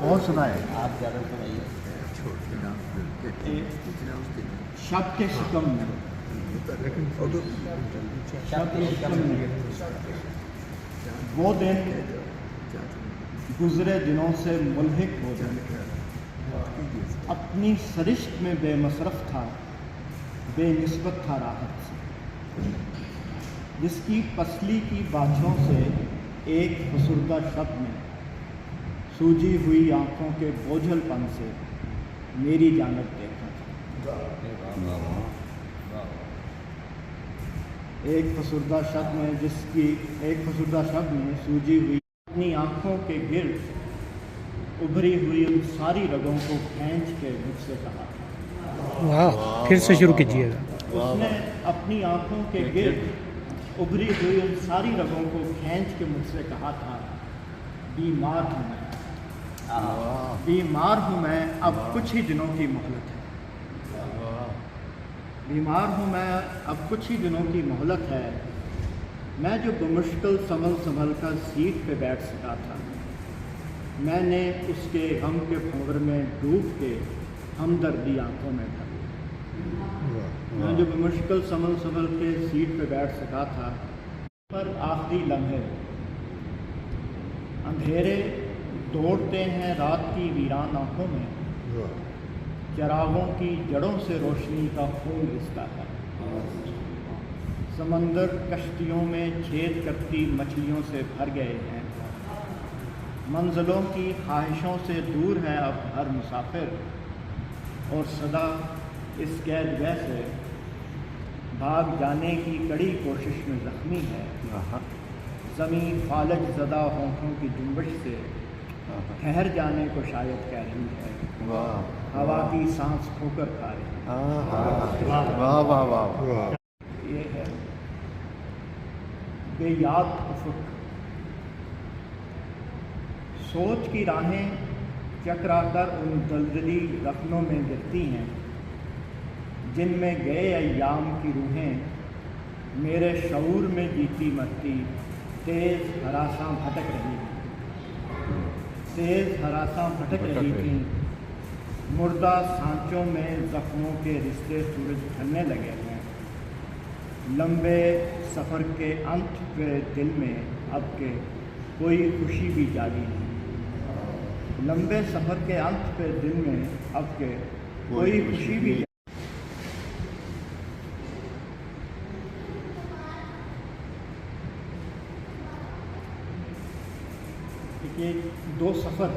اور سنائے آپ زیادہ سنائیے. شب کے شکم میں شب کے شکم میں وہ دن گزرے دنوں سے ملحق ہو جائے، اپنی سرشت میں بے مصرف تھا، بے نسبت تھا راحت سے، جس کی پسلی کی باچھوں سے ایک فسردہ شب میں سوجی ہوئی آنکھوں کے بوجھل پن سے میری جانب دیکھا تھا. ایک فسردہ شب میں سوجی ہوئی اپنی آنکھوں کے گرد ابھری ہوئی ان ساری رگوں کو کھینچ کے مجھ سے کہا تھا. واہ، پھر سے شروع کیجیے گا. اس نے اپنی آنکھوں کے گرد ابھری ہوئی ان ساری رگوں کو کھینچ کے مجھ سے کہا تھا، بیمار ہوں میں، بیمار ہوں میں، اب کچھ ہی دنوں کی مہلت ہے. بیمار ہوں میں، اب کچھ ہی دنوں کی مہلت ہے. میں جو بمشکل سنبھل کر سیٹ پہ بیٹھ سکا تھا، میں نے اس کے غم کے بھنور میں ڈوب کے ہمدردی آنکھوں میں بھر لی. میں جو بمشکل سنبھل کے سیٹ پہ بیٹھ سکا تھا، پر آخری لمحے اندھیرے دوڑتے ہیں رات کی ویران آنکھوں میں، چراغوں کی جڑوں سے روشنی کا خون رستا ہے. سمندر کشتیوں میں چھید کرتی مچھلیوں سے بھر گئے ہیں. منزلوں کی خواہشوں سے دور ہے اب ہر مسافر، اور صدا اس قید گہ سے بھاگ جانے کی کڑی کوشش میں زخمی ہے. زمین فالج زدہ ہونٹوں کی جنبش سے ٹھہر جانے کو شاید کہہ رہی ہے. ہوا کی سانس ٹھوکر کھا رہی ہے. یہ ہے بے یاد افق. سوچ کی راہیں چکرا کر ان دلدلی رخنوں میں گرتی ہیں، جن میں گئے ایام کی روحیں میرے شعور میں جیتی مرتی تیز ہراساں بھٹک رہی تھیں. مردہ سانچوں میں زخموں کے رشتے سورج ڈھلنے لگے ہیں. لمبے سفر کے انت پہ دل میں اب کے کوئی خوشی بھی جاری نہیں. لمبے سفر کے انت پہ دل میں اب کے کوئی خوشی بھی جاری. یہ دو سفر